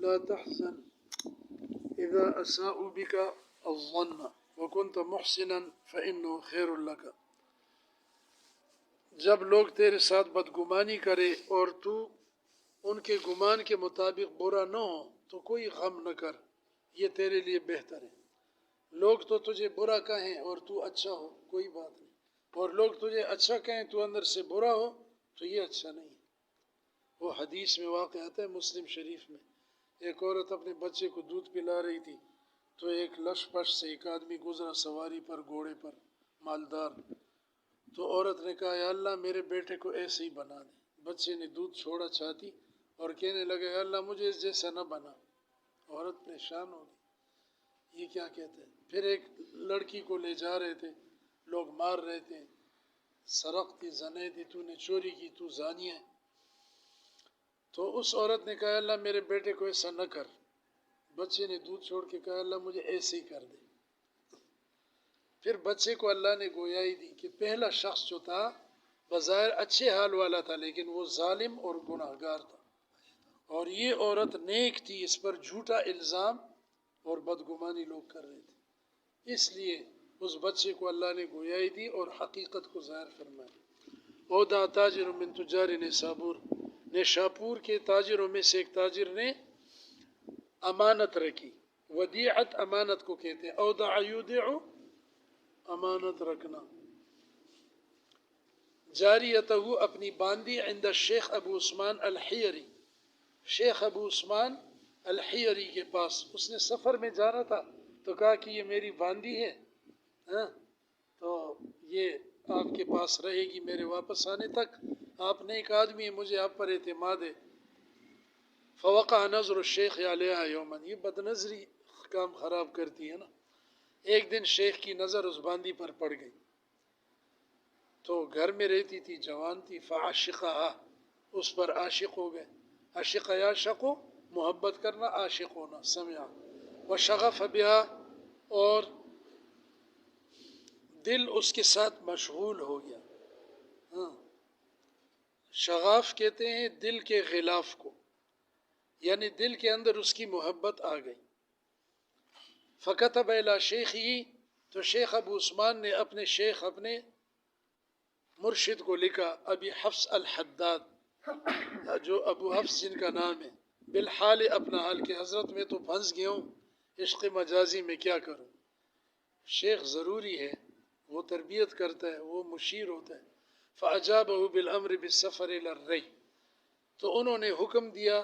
لا تحزن اذا اساءوا بك الظن وكنت محسنا فانه خير لك. جب لوگ تیرے ساتھ بدگمانی کرے اور تو ان کے گمان کے مطابق برا نہ ہو تو کوئی غم نہ کر، یہ تیرے لیے بہتر ہے۔ لوگ تو تجھے برا کہیں اور تو اچھا ہو، کوئی بات نہیں، اور لوگ تجھے اچھا کہیں تو اندر سے برا ہو تو یہ اچھا نہیں ہے۔ وہ حدیث میں واقع آتا ہے مسلم شریف میں، ایک عورت اپنے بچے کو دودھ پلا رہی تھی تو ایک لش پش سے ایک آدمی گزرا سواری پر، گھوڑے پر، مالدار۔ تو عورت نے کہا یا اللہ میرے بیٹے کو ایسے ہی بنا دے۔ بچے نے دودھ چھوڑا چاہتی اور کہنے لگا یا اللہ مجھے اس جیسا نہ بنا۔ عورت پریشان ہو گئی، یہ کیا کہتے ہیں۔ پھر ایک لڑکی کو لے جا رہے تھے، لوگ مار رہے تھے، سرقتی زنیتی، تو نے چوری کی، تو زانی ہے۔ تو اس عورت نے کہا اللہ میرے بیٹے کو ایسا نہ کر۔ بچے نے دودھ چھوڑ کے کہا اللہ مجھے ایسے ہی کر دے۔ پھر بچے کو اللہ نے گویائی دی کہ پہلا شخص جو تھا بظاہر اچھے حال والا تھا لیکن وہ ظالم اور گناہگار تھا، اور یہ عورت نیک تھی، اس پر جھوٹا الزام اور بدگمانی لوگ کر رہے تھے، اس لیے اس بچے کو اللہ نے گویائی دی اور حقیقت کو ظاہر فرمایا۔ اودا تاجر من تجار نیسابور، نیشاپور کے تاجروں میں سے ایک تاجر نے امانت رکھی، ودیعت امانت کو کہتے ہیں، اودع یودع امانت رکھنا۔ جاریتہ اپنی باندی عند شیخ ابو عثمان الحیری، شیخ ابو عثمان الحیری کے پاس۔ اس نے سفر میں جانا تھا تو کہا کہ یہ میری باندی ہے، تو یہ آپ کے پاس رہے گی میرے واپس آنے تک، آپ نیک آدمی ہیں، مجھے آپ پر اعتماد ہے۔ فوقع نظر الشیخ علیہا یوما، یہ بد نظری کام خراب کرتی ہے نا۔ ایک دن شیخ کی نظر اس باندی پر پڑ گئی، تو گھر میں رہتی تھی، جوان تھی، فعشقہا، اس پر عاشق ہو گئے۔ عشق یعشق، محبت کرنا، عاشق ہونا، سمعا، وشغف بہا، اور دل اس کے ساتھ مشغول ہو گیا۔ شغاف کہتے ہیں دل کے غلاف کو، یعنی دل کے اندر اس کی محبت آ گئی۔ فکتب الی شیخی، تو شیخ ابو عثمان نے اپنے شیخ، اپنے مرشد کو لکھا، ابی حفص الحداد، جو ابو حفص جن کا نام ہے، بالحال، اپنا حال، کہ حضرت میں تو پھنس گیا ہوں عشق مجازی میں، کیا کروں۔ شیخ ضروری ہے، وہ تربیت کرتا ہے، وہ مشیر ہوتا ہے۔ فاجابہ بالامر بالسفر الی الری، تو انہوں نے حکم دیا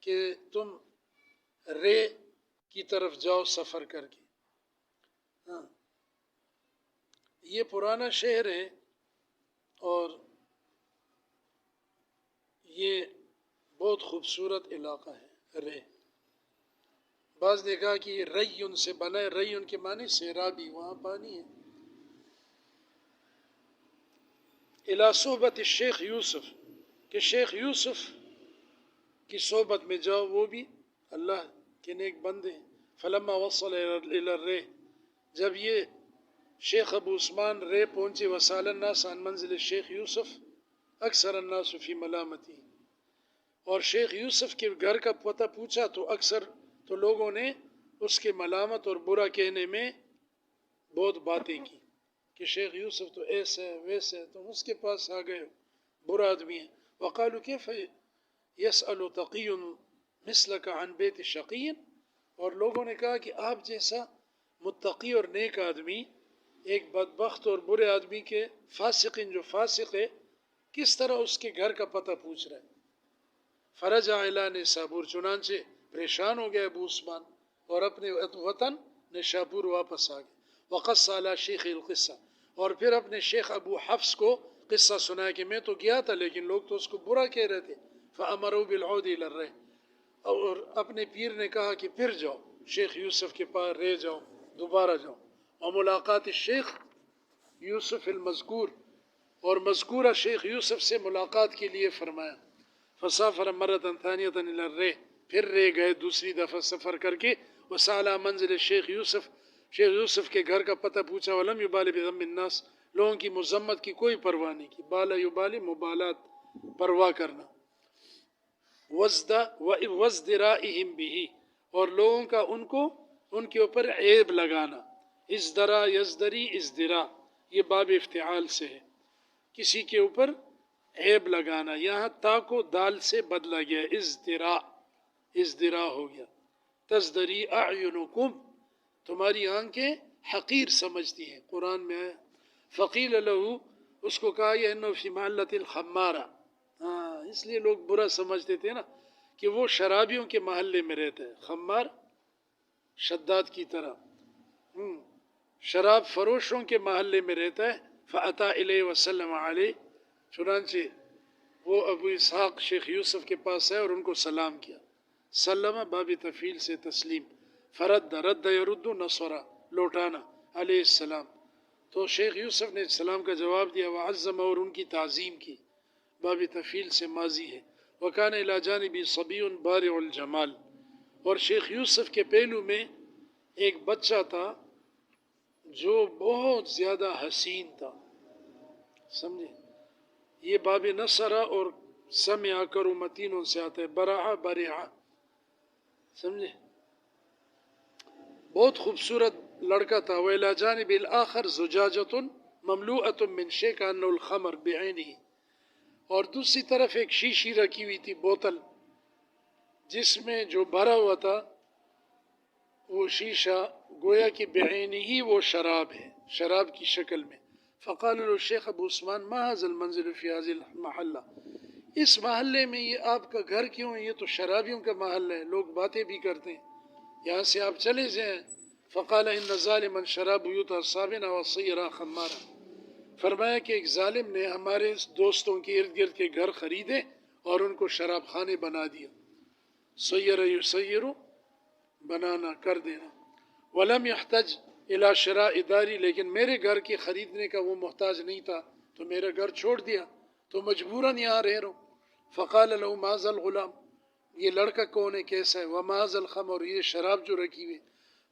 کہ تم رے کی طرف جاؤ سفر کر کے۔ یہ پرانا شہر ہے اور یہ بہت خوبصورت علاقہ ہے رے۔ بعض نے کہا کہ یہ ریون سے بنا ہے، ریون کے معنی سیرابی، وہاں پانی ہے۔ الی صحبت الشیخ یوسف، کہ شیخ یوسف کی صحبت میں جاؤ، وہ بھی اللہ کے نیک بندے ہیں۔ فلما وصل الی الرے، جب یہ شیخ ابو عثمان رے پہنچے، وسال الناس عن منزل شیخ یوسف اکثر الناس فی ملامتی، اور شیخ یوسف کے گھر کا پتہ پوچھا تو اکثر تو لوگوں نے اس کے ملامت اور برا کہنے میں بہت باتیں کی کہ شیخ یوسف تو ایسے ہے ویسے ہے، تم اس کے پاس آ گئے ہو، برا آدمی ہے۔ وقالوا کیف یسأل تقی مثلک عن بیت شقی، اور لوگوں نے کہا کہ آپ جیسا متقی اور نیک آدمی ایک بدبخت اور برے آدمی کے، فاسقین جو فاسق ہے، کس طرح اس کے گھر کا پتہ پوچھ رہا ہے۔ فرجع الی نیسابور، چنانچہ پریشان ہو گیا ابو عثمان اور اپنے وطن نیشاپور واپس آ گئے۔ وقص علی شیخ القصہ، اور پھر اپنے شیخ ابو حفص کو قصہ سنایا کہ میں تو گیا تھا لیکن لوگ تو اس کو برا کہہ رہے تھے۔ فامروا بالعود الی الرے، اور اپنے پیر نے کہا کہ پھر جاؤ شیخ یوسف کے پاس، رہ جاؤ، دوبارہ جاؤ۔ وملاقات الشیخ یوسف المذکور، اور مذکورہ شیخ یوسف سے ملاقات کے لیے فرمایا۔ فسافر مرۃ ثانیۃ الی الرے، پھر رہ گئے دوسری دفعہ سفر کر کے۔ وسأل منزل شیخ یوسف، شیخ یوسف کے گھر کا پتہ پوچھا۔ ولم یبال بذم الناس، لوگوں کی مذمت کی کوئی پرواہ نہیں کی۔ بالا یبالی، مبالات، پرواہ کرنا۔ وَازْدِرَائِهِمْ بِهِ، اور لوگوں کا ان کے اوپر عیب لگانا. ازدرا یزدری ازدرا، یہ باب افتعال سے ہے، کسی کے اوپر عیب لگانا. یہاں تا کو دال سے بدلا گیا، ازدرا، ازدرا ہو گیا. تزدری اعینکم، تمہاری آنکھیں حقیر سمجھتی ہیں. قرآن میں آیا فقیل لہو، اس کو کہا یہ انہ فی محلۃ الخمارہ. ہاں، اس لیے لوگ برا سمجھتے تھے نا کہ وہ شرابیوں کے محلے میں رہتا ہے. خمار شداد کی طرح، شراب فروشوں کے محلے میں رہتا ہے. فأتى الیہ وسلم علیہ، چنانچہ وہ ابو اسحاق شیخ یوسف کے پاس ہے اور ان کو سلام کیا. سلم باب تفعیل سے تسلیم. فرد رد یرد نصرہ، لوٹانا، علیہ السلام. تو شیخ یوسف نے سلام کا جواب دیا. وعظم، اور ان کی تعظیم کی، باب تفعیل سے ماضی ہے. وکان الی جانبی صبی بارع الجمال، اور شیخ یوسف کے پہلو میں ایک بچہ تھا جو بہت زیادہ حسین تھا. سمجھے؟ یہ باب نصرہ اور سمع کرو متینوں سے آتا ہے. برعہ برعہ، سمجھے؟ بہت خوبصورت لڑکا تھا. وإلی جانب الآخر زجاجۃ مملوءۃ من شیء کأنہ الخمر بعینہ، اور دوسری طرف ایک شیشی رکھی ہوئی تھی، بوتل، جس میں جو بھرا ہوا تھا وہ شیشہ گویا کہ بعینہ ہی وہ شراب ہے، شراب کی شکل میں. فقال له الشیخ ابو عثمان ما هذا المنزل في هذه المحلہ، اس محلے میں یہ آپ کا گھر کیوں ہے؟ یہ تو شرابیوں کا محل ہے، لوگ باتیں بھی کرتے ہیں، یہاں سے آپ چلے جائیں. فقال ان ظالما شرا بیوت اصحابنا وصیرا خمارا، فرمایا کہ ایک ظالم نے ہمارے دوستوں کے ارد گرد کے گھر خریدے اور ان کو شراب خانے بنا دیا. سیر یسیر، بنانا، کر دینا. ولم يحتج الى شراء داری، لیکن میرے گھر کے خریدنے کا وہ محتاج نہیں تھا تو میرا گھر چھوڑ دیا، تو مجبوراً یہاں رہ رہا ہوں. فقال له ما ذا الغلام، یہ لڑکا کون ہے، کیسا ہے؟ وما ذا الخمر، یہ شراب جو رکھی ہوئی.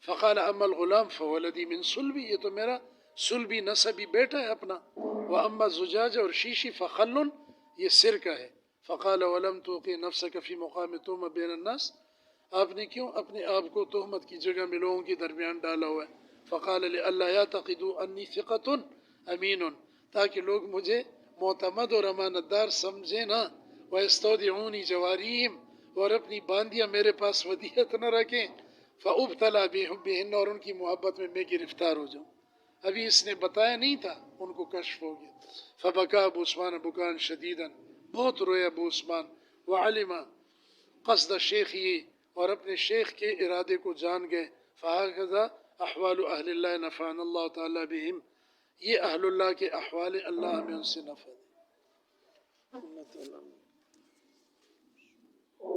فقال اما الغلام فولدی من صلبی، یہ تو میرا صلبی نسبی بیٹا ہے اپنا. واما الزجاج، اور شیشی، فخل، یہ سرکہ ہے. فقال ولم توقع نفسك في مقام تهمة بین الناس، آپ نے کیوں اپنے آپ کو تہمت کی جگہ میں لوگوں کے درمیان ڈالا ہوا ہے؟ فقال لئلا يعتقدوا انی ثقۃ امین، تاکہ لوگ مجھے معتمد اور امانت دار سمجھے نا. ویستودعونی جواریہم، اور اپنی باندیاں میرے پاس ودیعت نہ رکھیں. فابتلا بحبہن، اور ان کی محبت میں گرفتار ہو جاؤں. ابھی اس نے بتایا نہیں تھا، ان کو کشف ہو گیا. فبکا ابو عثمان بکان شدیدا، بہت رویا ابو عثمان. وعلم قصد شیخی، اور اپنے شیخ کے ارادے کو جان گئے. فہکذا احوال اہل اللہ نفعنا اللہ تعالی بہم، یہ اہل اللہ کے احوال، اللہ ہمیں ان سے نفع دے.